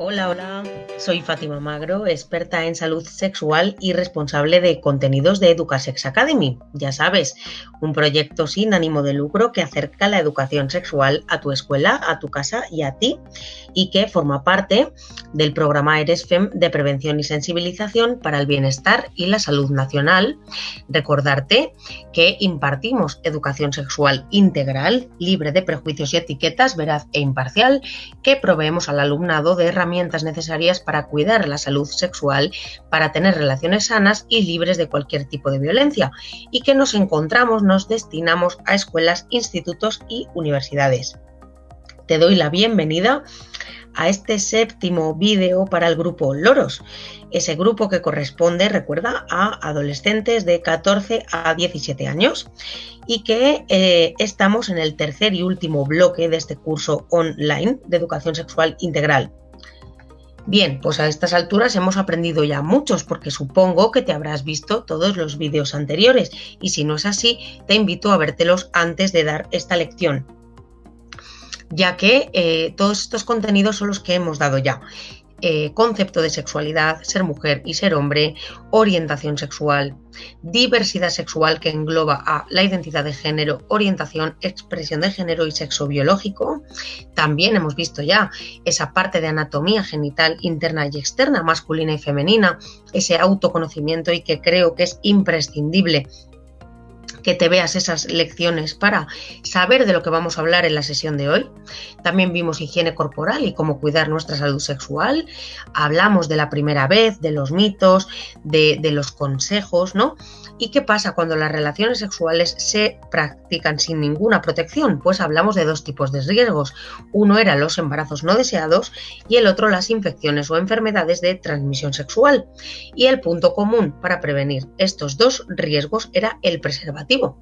Hola, hola, soy Fátima Magro, experta en salud sexual y responsable de contenidos de Educasex Academy. Ya sabes, un proyecto sin ánimo de lucro que acerca la educación sexual a tu escuela, a tu casa y a ti, y que forma parte del programa EresFem de prevención y sensibilización para el bienestar y la salud nacional. Recordarte que impartimos educación sexual integral, libre de prejuicios y etiquetas, veraz e imparcial, que proveemos al alumnado de herramientas necesarias para cuidar la salud sexual, para tener relaciones sanas y libres de cualquier tipo de violencia, y que nos destinamos a escuelas, institutos y universidades. Te doy la bienvenida a este séptimo vídeo para el grupo Loros, ese grupo que corresponde, recuerda, a adolescentes de 14 a 17 años y que estamos en el tercer y último bloque de este curso online de educación sexual integral. Bien, pues a estas alturas hemos aprendido ya muchos porque supongo que te habrás visto todos los vídeos anteriores y si no es así, te invito a vértelos antes de dar esta lección, ya que todos estos contenidos son los que hemos dado ya. Concepto de sexualidad, ser mujer y ser hombre, orientación sexual, diversidad sexual que engloba a la identidad de género, orientación, expresión de género y sexo biológico. También hemos visto ya esa parte de anatomía genital interna y externa, masculina y femenina, ese autoconocimiento y que creo que es imprescindible que te veas esas lecciones para saber de lo que vamos a hablar en la sesión de hoy. También vimos higiene corporal y cómo cuidar nuestra salud sexual. Hablamos de la primera vez, de los mitos, de los consejos, ¿no? ¿Y qué pasa cuando las relaciones sexuales se practican sin ninguna protección? Pues hablamos de dos tipos de riesgos. Uno era los embarazos no deseados y el otro las infecciones o enfermedades de transmisión sexual. Y el punto común para prevenir estos dos riesgos era el preservativo,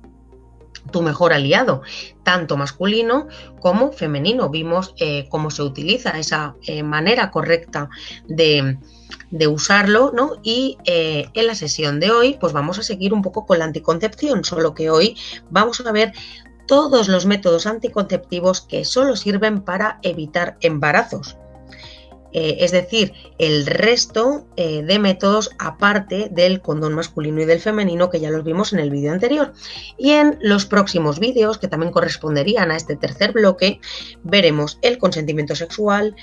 tu mejor aliado, tanto masculino como femenino. Vimos cómo se utiliza esa manera correcta de usarlo, ¿no? Y en la sesión de hoy pues vamos a seguir un poco con la anticoncepción, solo que hoy vamos a ver todos los métodos anticonceptivos que solo sirven para evitar embarazos. Es decir, el resto de métodos aparte del condón masculino y del femenino, que ya los vimos en el vídeo anterior. Y en los próximos vídeos, que también corresponderían a este tercer bloque, veremos el consentimiento sexual,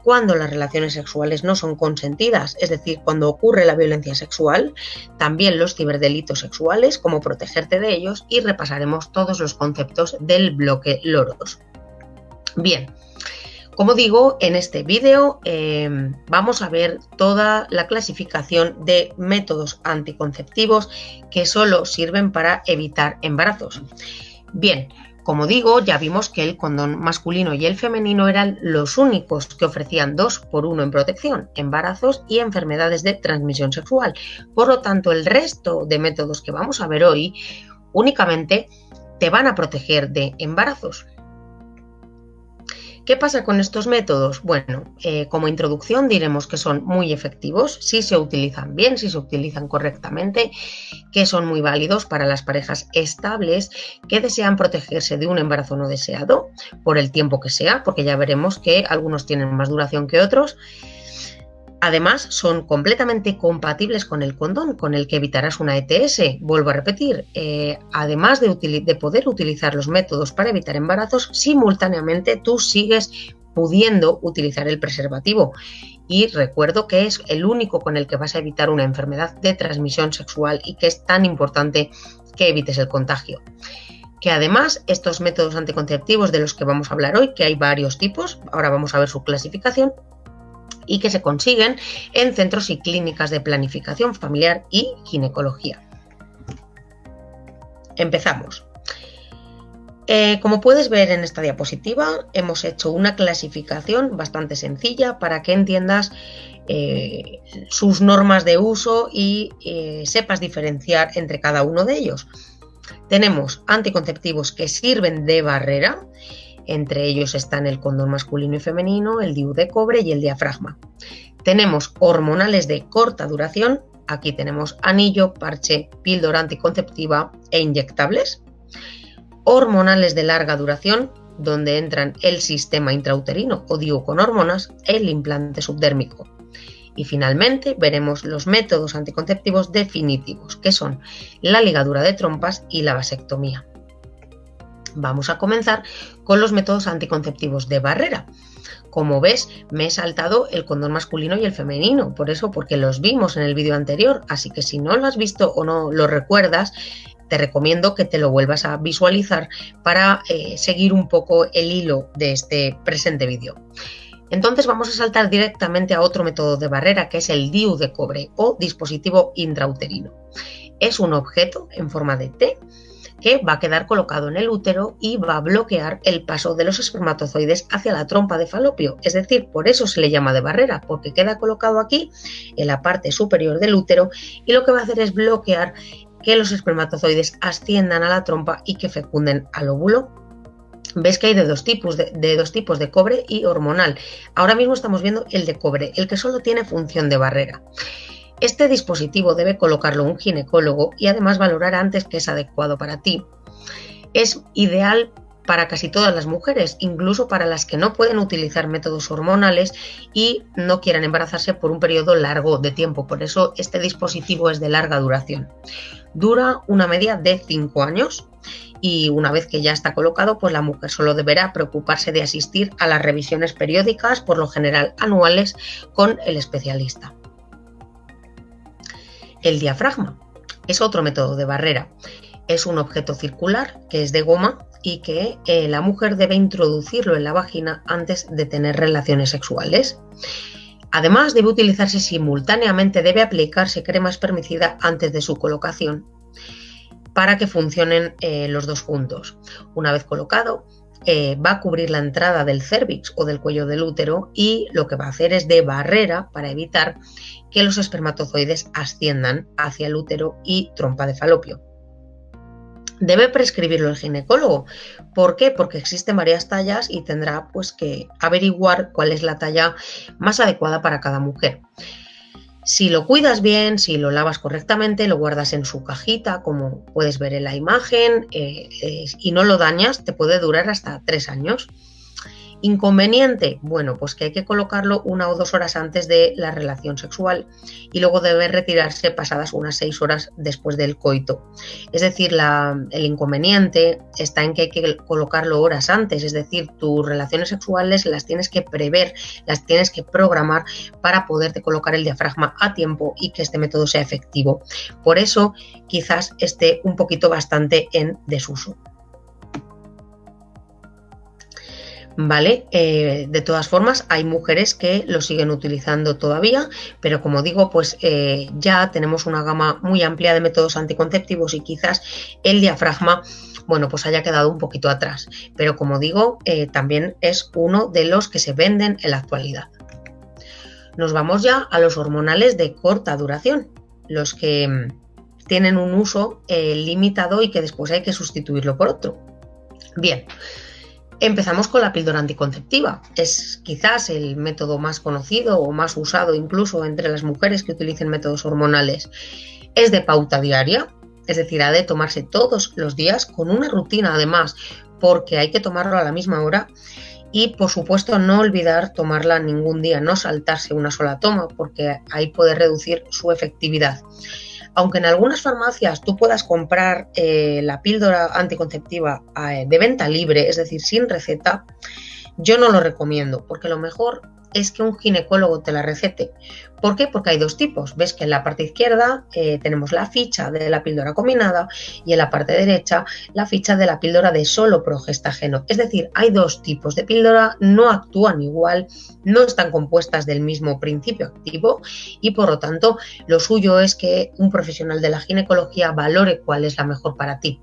cuando las relaciones sexuales no son consentidas, es decir, cuando ocurre la violencia sexual, también los ciberdelitos sexuales, cómo protegerte de ellos, y repasaremos todos los conceptos del bloque Loros. Bien. Como digo, en este vídeo vamos a ver toda la clasificación de métodos anticonceptivos que solo sirven para evitar embarazos. Bien, como digo, ya vimos que el condón masculino y el femenino eran los únicos que ofrecían 2x1 en protección, embarazos y enfermedades de transmisión sexual. Por lo tanto, el resto de métodos que vamos a ver hoy únicamente te van a proteger de embarazos. ¿Qué pasa con estos métodos? Bueno, como introducción diremos que son muy efectivos si se utilizan bien, si se utilizan correctamente, que son muy válidos para las parejas estables que desean protegerse de un embarazo no deseado por el tiempo que sea, porque ya veremos que algunos tienen más duración que otros. Además, son completamente compatibles con el condón, con el que evitarás una ETS. Vuelvo a repetir, además de poder utilizar los métodos para evitar embarazos, simultáneamente tú sigues pudiendo utilizar el preservativo. Y recuerdo que es el único con el que vas a evitar una enfermedad de transmisión sexual y que es tan importante que evites el contagio. Que además estos métodos anticonceptivos de los que vamos a hablar hoy, que hay varios tipos, ahora vamos a ver su clasificación, y que se consiguen en centros y clínicas de planificación familiar y ginecología. Empezamos. Como puedes ver en esta diapositiva, hemos hecho una clasificación bastante sencilla para que entiendas sus normas de uso y sepas diferenciar entre cada uno de ellos. Tenemos anticonceptivos que sirven de barrera. Entre ellos están el condón masculino y femenino, el DIU de cobre y el diafragma. Tenemos hormonales de corta duración. Aquí tenemos anillo, parche, píldora anticonceptiva e inyectables. Hormonales de larga duración. donde entran el sistema intrauterino o DIU con hormonas, el implante subdérmico. Y finalmente veremos los métodos anticonceptivos definitivos, que son la ligadura de trompas y la vasectomía. Vamos a comenzar con los métodos anticonceptivos de barrera. Como ves, me he saltado el condón masculino y el femenino, porque los vimos en el vídeo anterior, así que si no lo has visto o no lo recuerdas, te recomiendo que te lo vuelvas a visualizar para seguir un poco el hilo de este presente vídeo. Entonces vamos a saltar directamente a otro método de barrera, que es el DIU de cobre o dispositivo intrauterino. Es un objeto en forma de T que va a quedar colocado en el útero y va a bloquear el paso de los espermatozoides hacia la trompa de falopio. Es decir, por eso se le llama de barrera, porque queda colocado aquí en la parte superior del útero y lo que va a hacer es bloquear que los espermatozoides asciendan a la trompa y que fecunden al óvulo. Ves que hay de dos tipos de cobre y hormonal. Ahora mismo estamos viendo el de cobre, el que solo tiene función de barrera. Este dispositivo debe colocarlo un ginecólogo y además valorar antes que es adecuado para ti. Es ideal para casi todas las mujeres, incluso para las que no pueden utilizar métodos hormonales y no quieran embarazarse por un periodo largo de tiempo. Por eso este dispositivo es de larga duración. Dura una media de 5 años y una vez que ya está colocado, pues la mujer solo deberá preocuparse de asistir a las revisiones periódicas, por lo general anuales, con el especialista. El diafragma es otro método de barrera. Es un objeto circular que es de goma y que la mujer debe introducirlo en la vagina antes de tener relaciones sexuales. Además, debe utilizarse simultáneamente, debe aplicarse crema espermicida antes de su colocación para que funcionen los dos juntos. Una vez colocado, va a cubrir la entrada del cérvix o del cuello del útero y lo que va a hacer es de barrera para evitar que los espermatozoides asciendan hacia el útero y trompa de falopio. Debe prescribirlo el ginecólogo. ¿Por qué? Porque existen varias tallas y tendrá pues que averiguar cuál es la talla más adecuada para cada mujer. Si lo cuidas bien, si lo lavas correctamente, lo guardas en su cajita, como puedes ver en la imagen, y no lo dañas, te puede durar hasta 3 años. Inconveniente, bueno, pues que hay que colocarlo 1 o 2 horas antes de la relación sexual y luego debe retirarse pasadas unas 6 horas después del coito. Es decir, el inconveniente está en que hay que colocarlo horas antes, es decir, tus relaciones sexuales las tienes que prever, las tienes que programar para poderte colocar el diafragma a tiempo y que este método sea efectivo. Por eso quizás esté un poquito bastante en desuso. ¿Vale? De todas formas, hay mujeres que lo siguen utilizando todavía, pero como digo, pues ya tenemos una gama muy amplia de métodos anticonceptivos y quizás el diafragma, bueno, pues haya quedado un poquito atrás. Pero como digo, también es uno de los que se venden en la actualidad. Nos vamos ya a los hormonales de corta duración, los que tienen un uso limitado y que después hay que sustituirlo por otro. Bien. Empezamos con la píldora anticonceptiva. Es quizás el método más conocido o más usado incluso entre las mujeres que utilicen métodos hormonales. Es de pauta diaria, es decir, ha de tomarse todos los días con una rutina además, porque hay que tomarlo a la misma hora y por supuesto no olvidar tomarla ningún día, no saltarse una sola toma porque ahí puede reducir su efectividad. Aunque en algunas farmacias tú puedas comprar la píldora anticonceptiva de venta libre, es decir, sin receta, yo no lo recomiendo, porque lo mejor es que un ginecólogo te la recete. ¿Por qué? Porque hay dos tipos. Ves que en la parte izquierda tenemos la ficha de la píldora combinada y en la parte derecha la ficha de la píldora de solo progestageno. Es decir, hay dos tipos de píldora, no actúan igual, no están compuestas del mismo principio activo y por lo tanto lo suyo es que un profesional de la ginecología valore cuál es la mejor para ti.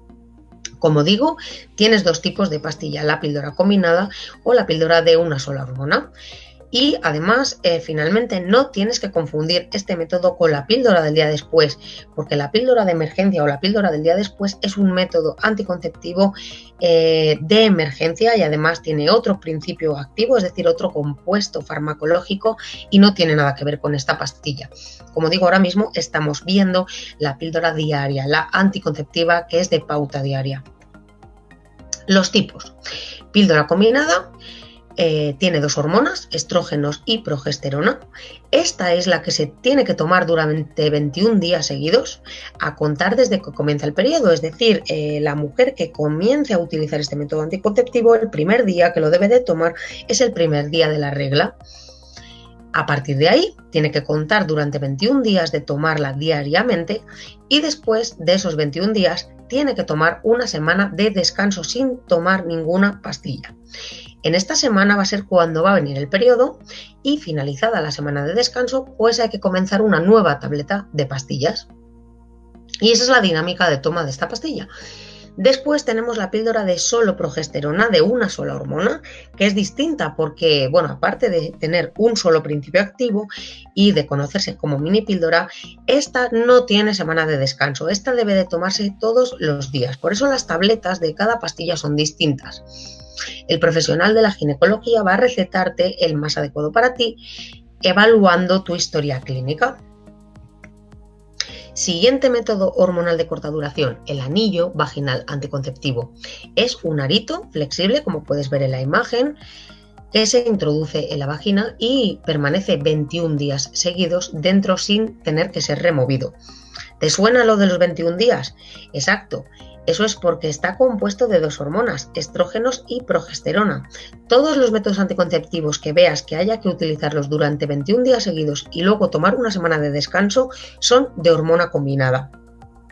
Como digo, tienes dos tipos de pastilla, la píldora combinada o la píldora de una sola hormona. Y además, finalmente, no tienes que confundir este método con la píldora del día después, porque la píldora de emergencia o la píldora del día después es un método anticonceptivo de emergencia y además tiene otro principio activo, es decir, otro compuesto farmacológico y no tiene nada que ver con esta pastilla. Como digo, ahora mismo estamos viendo la píldora diaria, la anticonceptiva que es de pauta diaria. Los tipos. Píldora combinada. Tiene 2 hormonas, estrógenos y progesterona. Esta es la que se tiene que tomar durante 21 días seguidos a contar desde que comienza el periodo. Es decir, la mujer que comience a utilizar este método anticonceptivo, el primer día que lo debe de tomar es el primer día de la regla. A partir de ahí, tiene que contar durante 21 días de tomarla diariamente y después de esos 21 días tiene que tomar una semana de descanso sin tomar ninguna pastilla. En esta semana va a ser cuando va a venir el periodo y finalizada la semana de descanso, pues hay que comenzar una nueva tableta de pastillas. Y esa es la dinámica de toma de esta pastilla. Después tenemos la píldora de solo progesterona, de una sola hormona, que es distinta porque, bueno, aparte de tener un solo principio activo y de conocerse como mini píldora, esta no tiene semana de descanso. Esta debe de tomarse todos los días. Por eso las tabletas de cada pastilla son distintas. El profesional de la ginecología va a recetarte el más adecuado para ti, evaluando tu historia clínica. Siguiente método hormonal de corta duración, el anillo vaginal anticonceptivo. Es un arito flexible, como puedes ver en la imagen, que se introduce en la vagina y permanece 21 días seguidos dentro sin tener que ser removido. ¿Te suena lo de los 21 días? Exacto. Eso es porque está compuesto de 2 hormonas, estrógenos y progesterona. Todos los métodos anticonceptivos que veas que haya que utilizarlos durante 21 días seguidos y luego tomar una semana de descanso son de hormona combinada,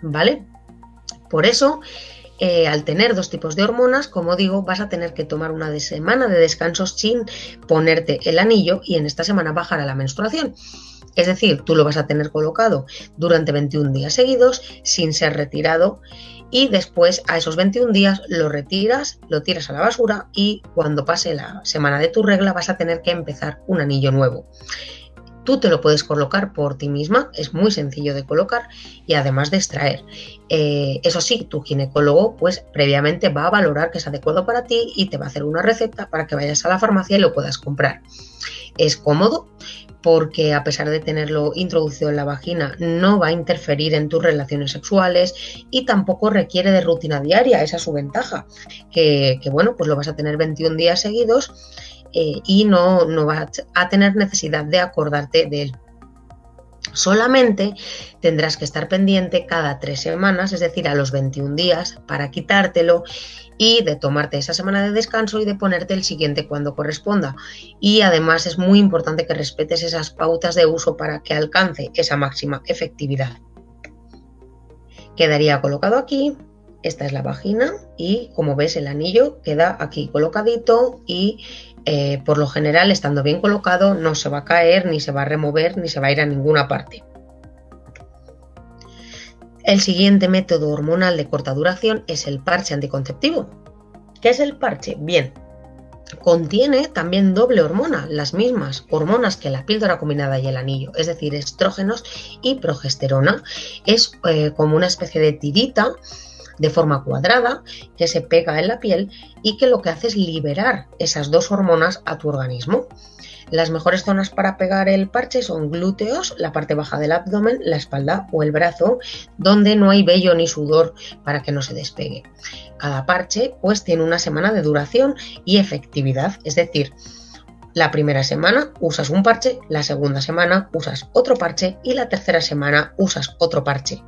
¿vale? Por eso, al tener 2 tipos de hormonas, como digo, vas a tener que tomar una semana de descanso sin ponerte el anillo y en esta semana bajar a la menstruación. Es decir, tú lo vas a tener colocado durante 21 días seguidos sin ser retirado y después a esos 21 días lo retiras, lo tiras a la basura y cuando pase la semana de tu regla vas a tener que empezar un anillo nuevo. Tú te lo puedes colocar por ti misma, es muy sencillo de colocar y además de extraer. Eso sí, tu ginecólogo pues previamente va a valorar que es adecuado para ti y te va a hacer una receta para que vayas a la farmacia y lo puedas comprar. Es cómodo porque a pesar de tenerlo introducido en la vagina no va a interferir en tus relaciones sexuales y tampoco requiere de rutina diaria, esa es su ventaja, que bueno, pues lo vas a tener 21 días seguidos y no vas a tener necesidad de acordarte de él. Solamente tendrás que estar pendiente cada 3 semanas, es decir, a los 21 días, para quitártelo y de tomarte esa semana de descanso y de ponerte el siguiente cuando corresponda. Y además es muy importante que respetes esas pautas de uso para que alcance esa máxima efectividad. Quedaría colocado aquí, esta es la vagina y como ves el anillo queda aquí colocadito y por lo general estando bien colocado no se va a caer, ni se va a remover, ni se va a ir a ninguna parte. El siguiente método hormonal de corta duración es el parche anticonceptivo. ¿Qué es el parche? Bien, contiene también doble hormona, las mismas hormonas que la píldora combinada y el anillo, es decir, estrógenos y progesterona. Es como una especie de tirita de forma cuadrada que se pega en la piel y que lo que hace es liberar esas 2 hormonas a tu organismo. Las mejores zonas para pegar el parche son glúteos, la parte baja del abdomen, la espalda o el brazo, donde no hay vello ni sudor para que no se despegue. Cada parche pues tiene una semana de duración y efectividad, es decir, la primera semana usas un parche, la segunda semana usas otro parche y la tercera semana usas otro parche.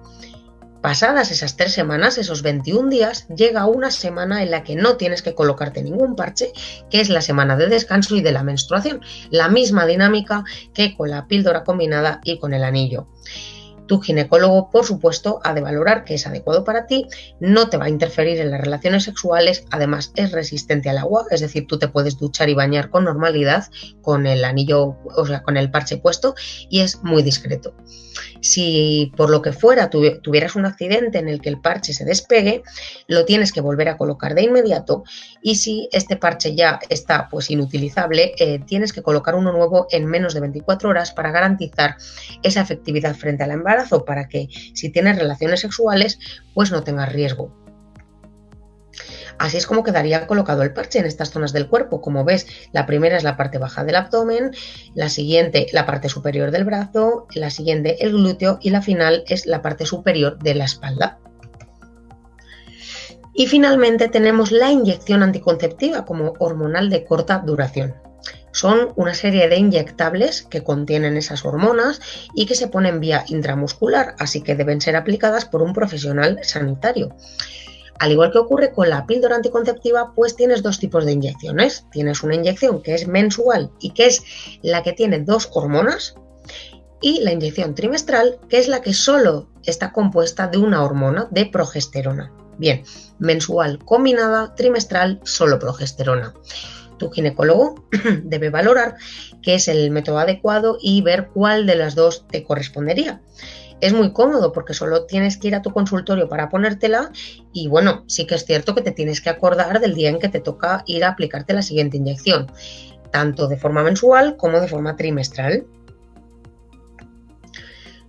Pasadas esas 3 semanas, esos 21 días, llega una semana en la que no tienes que colocarte ningún parche, que es la semana de descanso y de la menstruación. La misma dinámica que con la píldora combinada y con el anillo. Tu ginecólogo, por supuesto, ha de valorar que es adecuado para ti, no te va a interferir en las relaciones sexuales, además es resistente al agua, es decir, tú te puedes duchar y bañar con normalidad con el anillo, o sea, con el parche puesto y es muy discreto. Si por lo que fuera tuvieras un accidente en el que el parche se despegue, lo tienes que volver a colocar de inmediato y si este parche ya está pues inutilizable, tienes que colocar uno nuevo en menos de 24 horas para garantizar esa efectividad frente al embarazo, para que si tienes relaciones sexuales pues no tengas riesgo. Así es como quedaría colocado el parche en estas zonas del cuerpo. Como ves, la primera es la parte baja del abdomen, la siguiente la parte superior del brazo, la siguiente el glúteo y la final es la parte superior de la espalda. Y finalmente tenemos la inyección anticonceptiva como hormonal de corta duración. Son una serie de inyectables que contienen esas hormonas y que se ponen vía intramuscular, así que deben ser aplicadas por un profesional sanitario. Al igual que ocurre con la píldora anticonceptiva, pues tienes dos tipos de inyecciones. Tienes una inyección que es mensual y que es la que tiene dos hormonas, y la inyección trimestral, que es la que solo está compuesta de una hormona, de progesterona. Bien, mensual combinada, trimestral solo progesterona. Tu ginecólogo debe valorar qué es el método adecuado y ver cuál de las dos te correspondería. Es muy cómodo porque solo tienes que ir a tu consultorio para ponértela y bueno, sí que es cierto que te tienes que acordar del día en que te toca ir a aplicarte la siguiente inyección, tanto de forma mensual como de forma trimestral.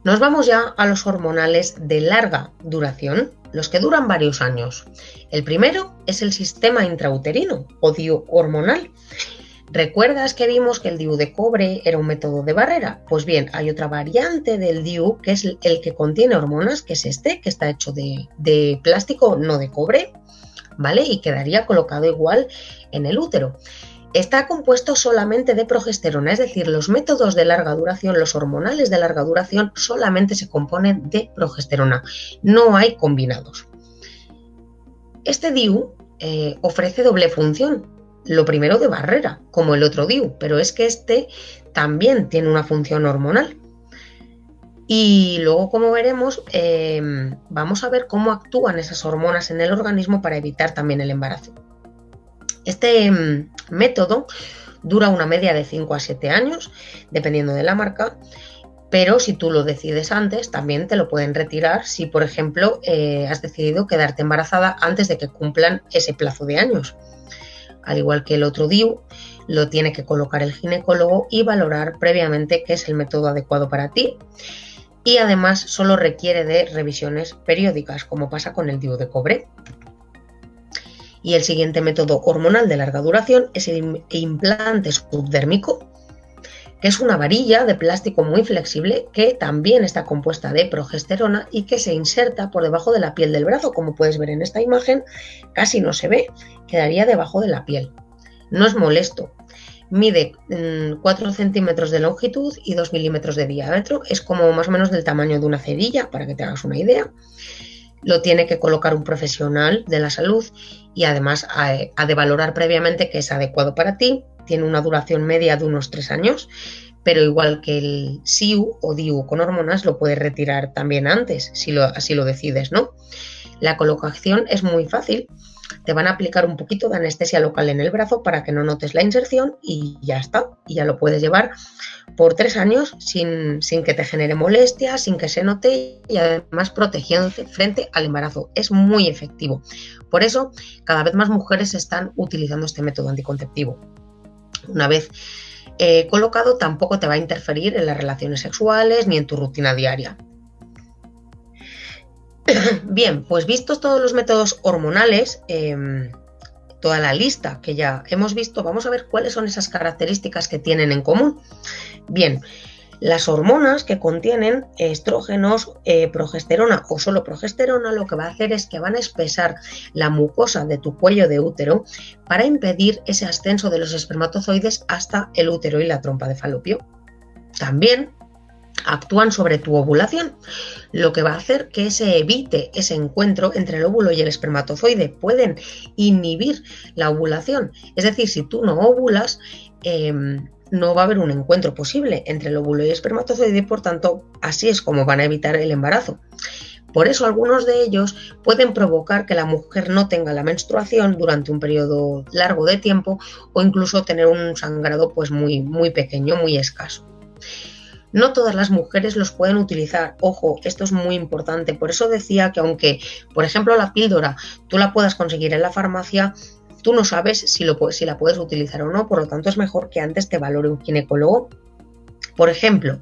Nos vamos ya a los hormonales de larga duración, los que duran varios años. El primero es el sistema intrauterino o DIU hormonal. ¿Recuerdas que vimos que el DIU de cobre era un método de barrera? Pues bien, hay otra variante del DIU que es el que contiene hormonas, que es este, que está hecho de plástico, no de cobre, ¿vale? Y quedaría colocado igual en el útero. Está compuesto solamente de progesterona, es decir, los métodos de larga duración, los hormonales de larga duración, solamente se componen de progesterona, no hay combinados. Este DIU ofrece doble función, lo primero de barrera, como el otro DIU, pero es que este también tiene una función hormonal. Y luego, como veremos, vamos a ver cómo actúan esas hormonas en el organismo para evitar también el embarazo. Este método dura una media de 5 a 7 años, dependiendo de la marca, pero si tú lo decides antes, también te lo pueden retirar si, por ejemplo, has decidido quedarte embarazada antes de que cumplan ese plazo de años. Al igual que el otro DIU, lo tiene que colocar el ginecólogo y valorar previamente qué es el método adecuado para ti. Y además solo requiere de revisiones periódicas, como pasa con el DIU de cobre. Y el siguiente método hormonal de larga duración es el implante subdérmico, que es una varilla de plástico muy flexible que también está compuesta de progesterona y que se inserta por debajo de la piel del brazo. Como puedes ver en esta imagen, casi no se ve, quedaría debajo de la piel. No es molesto, mide 4 centímetros de longitud y 2 milímetros de diámetro, es como más o menos del tamaño de una cerilla, para que te hagas una idea. Lo tiene que colocar un profesional de la salud y además ha de valorar previamente que es adecuado para ti. Tiene una duración media de unos 3 años, pero igual que el SIU o DIU con hormonas lo puedes retirar también antes, si así lo decides, ¿no? La colocación es muy fácil. Te van a aplicar un poquito de anestesia local en el brazo para que no notes la inserción y ya está. Y ya lo puedes llevar por 3 años sin que te genere molestia, sin que se note y además protegiéndote frente al embarazo. Es muy efectivo. Por eso, cada vez más mujeres están utilizando este método anticonceptivo. Una vez colocado, tampoco te va a interferir en las relaciones sexuales ni en tu rutina diaria. Bien, pues vistos todos los métodos hormonales, toda la lista que ya hemos visto, vamos a ver cuáles son esas características que tienen en común. Bien, las hormonas que contienen estrógenos, progesterona o solo progesterona, lo que va a hacer es que van a espesar la mucosa de tu cuello de útero para impedir ese ascenso de los espermatozoides hasta el útero y la trompa de falopio. También actúan sobre tu ovulación, lo que va a hacer que se evite ese encuentro entre el óvulo y el espermatozoide. Pueden inhibir la ovulación, es decir, si tú no ovulas, no va a haber un encuentro posible entre el óvulo y el espermatozoide, por tanto, así es como van a evitar el embarazo. Por eso algunos de ellos pueden provocar que la mujer no tenga la menstruación durante un periodo largo de tiempo o incluso tener un sangrado pues muy pequeño, muy escaso. No todas las mujeres los pueden utilizar. Ojo, esto es muy importante. Por eso decía que aunque, por ejemplo, la píldora tú la puedas conseguir en la farmacia, tú no sabes si la puedes utilizar o no. Por lo tanto, es mejor que antes te valore un ginecólogo. Por ejemplo,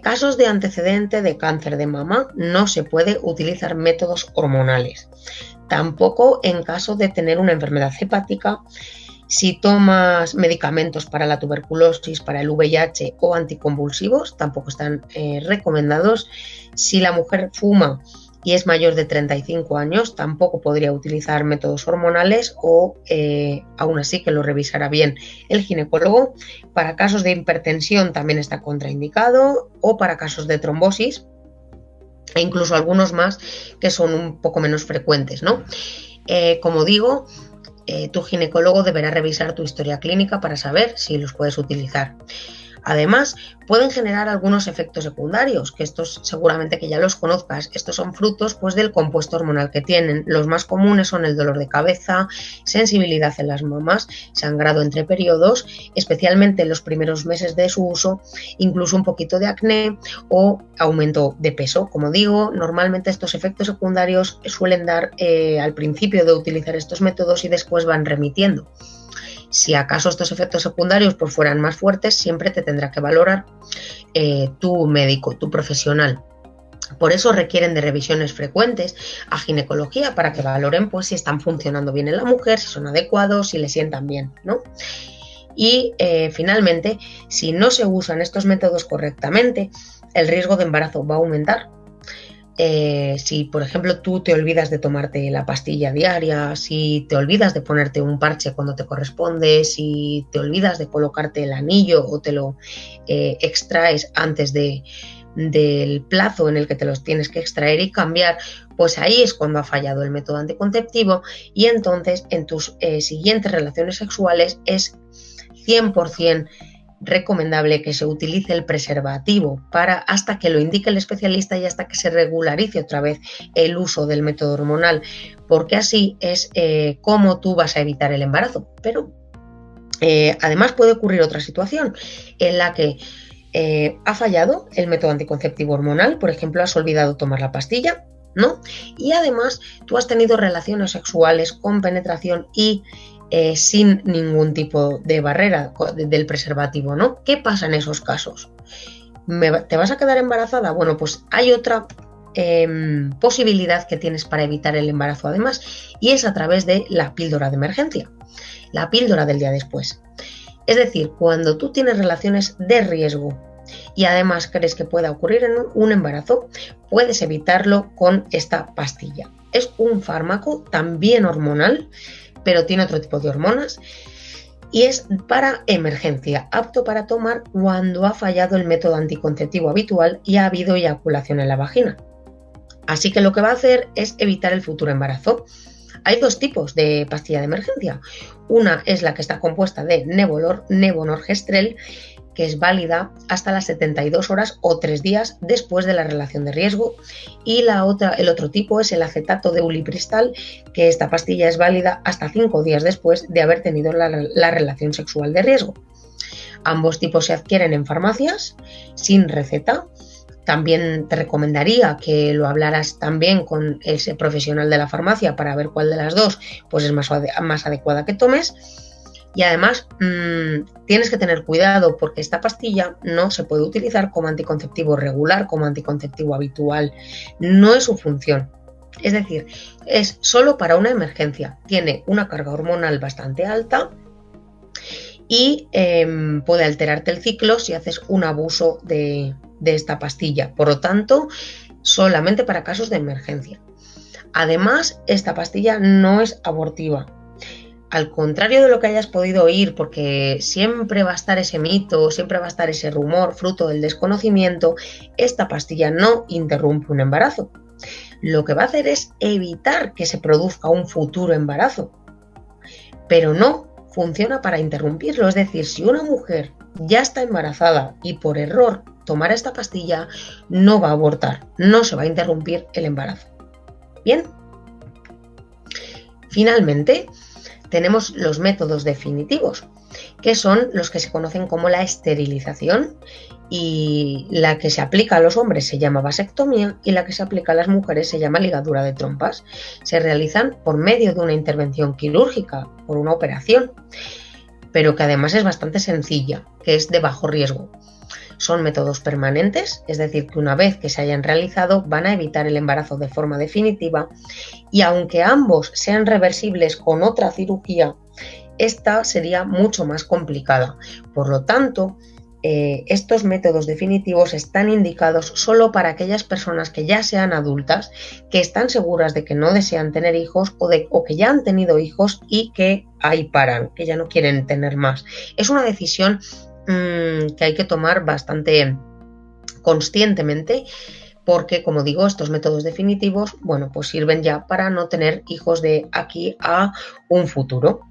casos de antecedente de cáncer de mama, no se puede utilizar métodos hormonales. Tampoco en caso de tener una enfermedad hepática. Si tomas medicamentos para la tuberculosis, para el VIH o anticonvulsivos, tampoco están recomendados. Si la mujer fuma y es mayor de 35 años, tampoco podría utilizar métodos hormonales o aún así que lo revisará bien el ginecólogo. Para casos de hipertensión también está contraindicado, o para casos de trombosis, e incluso algunos más que son un poco menos frecuentes, ¿no? Como digo, tu ginecólogo deberá revisar tu historia clínica para saber si los puedes utilizar. Además, pueden generar algunos efectos secundarios, que estos seguramente que ya los conozcas. Estos son frutos pues, del compuesto hormonal que tienen. Los más comunes son el dolor de cabeza, sensibilidad en las mamas, sangrado entre periodos, especialmente en los primeros meses de su uso, incluso un poquito de acné o aumento de peso. Como digo, normalmente estos efectos secundarios suelen dar al principio de utilizar estos métodos y después van remitiendo. Si acaso estos efectos secundarios pues, fueran más fuertes, siempre te tendrá que valorar tu médico, tu profesional. Por eso requieren de revisiones frecuentes a ginecología para que valoren pues, si están funcionando bien en la mujer, si son adecuados, si le sientan bien, ¿no? Y finalmente, si no se usan estos métodos correctamente, el riesgo de embarazo va a aumentar. Si, por ejemplo, tú te olvidas de tomarte la pastilla diaria, si te olvidas de ponerte un parche cuando te corresponde, si te olvidas de colocarte el anillo o te lo extraes antes del plazo en el que te los tienes que extraer y cambiar, pues ahí es cuando ha fallado el método anticonceptivo y entonces en tus siguientes relaciones sexuales es 100% recomendable que se utilice el preservativo hasta que lo indique el especialista y hasta que se regularice otra vez el uso del método hormonal, porque así es como tú vas a evitar el embarazo. Pero además puede ocurrir otra situación en la que ha fallado el método anticonceptivo hormonal, por ejemplo, has olvidado tomar la pastilla, ¿no? Y además tú has tenido relaciones sexuales con penetración y sin ningún tipo de barrera del preservativo, ¿no? ¿Qué pasa en esos casos? ¿Te vas a quedar embarazada? Bueno, pues hay otra posibilidad que tienes para evitar el embarazo además, y es a través de la píldora de emergencia, la píldora del día después. Es decir, cuando tú tienes relaciones de riesgo y además crees que pueda ocurrir en un embarazo, puedes evitarlo con esta pastilla. Es un fármaco también hormonal, pero tiene otro tipo de hormonas y es para emergencia, apto para tomar cuando ha fallado el método anticonceptivo habitual y ha habido eyaculación en la vagina. Así que lo que va a hacer es evitar el futuro embarazo. Hay dos tipos de pastilla de emergencia. Una es la que está compuesta de Nevonorgestrel, que es válida hasta las 72 horas o 3 días después de la relación de riesgo, y el otro tipo es el acetato de ulipristal, que esta pastilla es válida hasta 5 días después de haber tenido la relación sexual de riesgo. Ambos tipos se adquieren en farmacias sin receta. También te recomendaría que lo hablaras también con ese profesional de la farmacia para ver cuál de las dos pues es más adecuada que tomes. Y además tienes que tener cuidado porque esta pastilla no se puede utilizar como anticonceptivo regular, como anticonceptivo habitual. No es su función. Es decir, es solo para una emergencia. Tiene una carga hormonal bastante alta y puede alterarte el ciclo si haces un abuso de esta pastilla. Por lo tanto, solamente para casos de emergencia. Además, esta pastilla no es abortiva. Al contrario de lo que hayas podido oír, porque siempre va a estar ese mito, siempre va a estar ese rumor fruto del desconocimiento, esta pastilla no interrumpe un embarazo. Lo que va a hacer es evitar que se produzca un futuro embarazo, pero no funciona para interrumpirlo. Es decir, si una mujer ya está embarazada y por error tomara esta pastilla, no va a abortar, no se va a interrumpir el embarazo. Bien. Finalmente, tenemos los métodos definitivos, que son los que se conocen como la esterilización, y la que se aplica a los hombres se llama vasectomía y la que se aplica a las mujeres se llama ligadura de trompas. Se realizan por medio de una intervención quirúrgica, por una operación, pero que además es bastante sencilla, que es de bajo riesgo. Son métodos permanentes, es decir, que una vez que se hayan realizado van a evitar el embarazo de forma definitiva, y aunque ambos sean reversibles con otra cirugía, esta sería mucho más complicada. Por lo tanto, estos métodos definitivos están indicados solo para aquellas personas que ya sean adultas, que están seguras de que no desean tener hijos o que ya han tenido hijos y que ahí paran, que ya no quieren tener más. Es una decisión que hay que tomar bastante conscientemente, porque, como digo, estos métodos definitivos, bueno, pues sirven ya para no tener hijos de aquí a un futuro.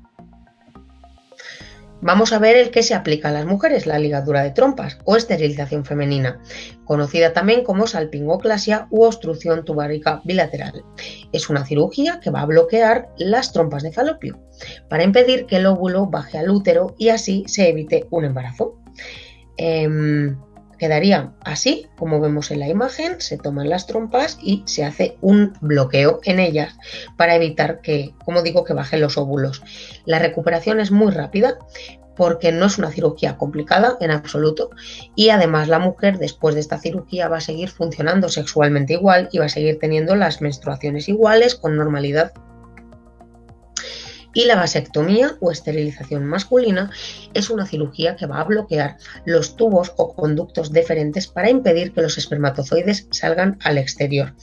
Vamos a ver el que se aplica a las mujeres, la ligadura de trompas o esterilización femenina, conocida también como salpingoclasia u obstrucción tubárica bilateral. Es una cirugía que va a bloquear las trompas de falopio para impedir que el óvulo baje al útero y así se evite un embarazo. Quedaría así, como vemos en la imagen, se toman las trompas y se hace un bloqueo en ellas para evitar que, como digo, que bajen los óvulos. La recuperación es muy rápida porque no es una cirugía complicada en absoluto y además la mujer después de esta cirugía va a seguir funcionando sexualmente igual y va a seguir teniendo las menstruaciones iguales con normalidad. Y la vasectomía o esterilización masculina es una cirugía que va a bloquear los tubos o conductos deferentes para impedir que los espermatozoides salgan al exterior.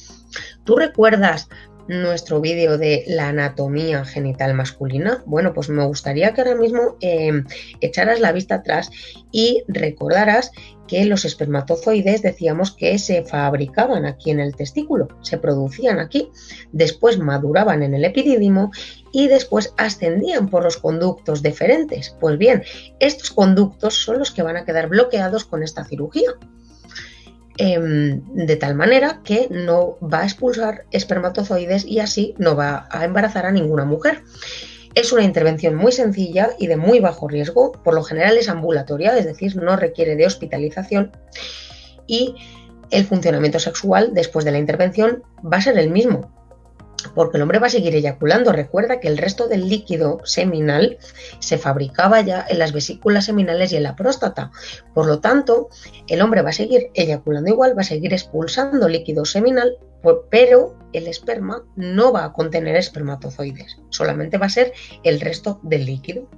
¿Tú recuerdas nuestro vídeo de la anatomía genital masculina? Bueno, pues me gustaría que ahora mismo echaras la vista atrás y recordaras que los espermatozoides decíamos que se fabricaban aquí en el testículo, se producían aquí, después maduraban en el epidídimo y después ascendían por los conductos deferentes. Pues bien, estos conductos son los que van a quedar bloqueados con esta cirugía. De tal manera que no va a expulsar espermatozoides y así no va a embarazar a ninguna mujer. Es una intervención muy sencilla y de muy bajo riesgo, por lo general es ambulatoria, es decir, no requiere de hospitalización y el funcionamiento sexual después de la intervención va a ser el mismo, porque el hombre va a seguir eyaculando. Recuerda que el resto del líquido seminal se fabricaba ya en las vesículas seminales y en la próstata. Por lo tanto, el hombre va a seguir eyaculando igual, va a seguir expulsando líquido seminal, pero el esperma no va a contener espermatozoides, solamente va a ser el resto del líquido.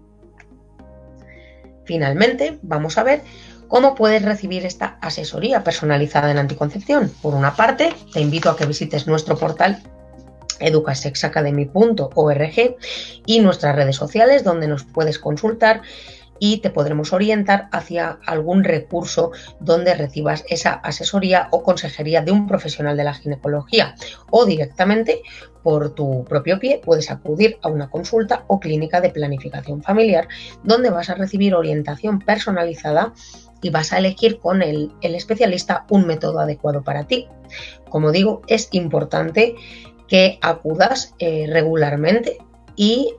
Finalmente, vamos a ver cómo puedes recibir esta asesoría personalizada en anticoncepción. Por una parte, te invito a que visites nuestro portal educasexacademy.org y nuestras redes sociales donde nos puedes consultar y te podremos orientar hacia algún recurso donde recibas esa asesoría o consejería de un profesional de la ginecología o directamente por tu propio pie puedes acudir a una consulta o clínica de planificación familiar donde vas a recibir orientación personalizada y vas a elegir con el especialista un método adecuado para ti. Como digo, es importante que acudas regularmente y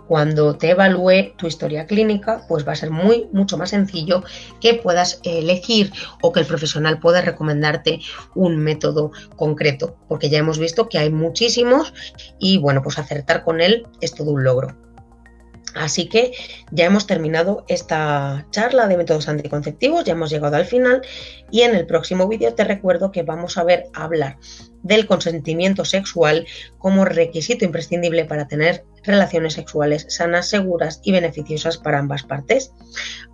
cuando te evalúe tu historia clínica, pues va a ser mucho más sencillo que puedas elegir o que el profesional pueda recomendarte un método concreto, porque ya hemos visto que hay muchísimos y bueno, pues acertar con él es todo un logro. Así que ya hemos terminado esta charla de métodos anticonceptivos, ya hemos llegado al final y en el próximo vídeo te recuerdo que vamos a hablar del consentimiento sexual como requisito imprescindible para tener relaciones sexuales sanas, seguras y beneficiosas para ambas partes.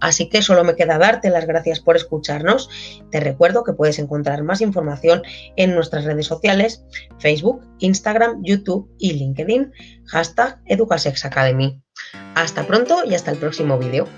Así que solo me queda darte las gracias por escucharnos. Te recuerdo que puedes encontrar más información en nuestras redes sociales, Facebook, Instagram, YouTube y LinkedIn, #EducasexAcademy. Hasta pronto y hasta el próximo vídeo.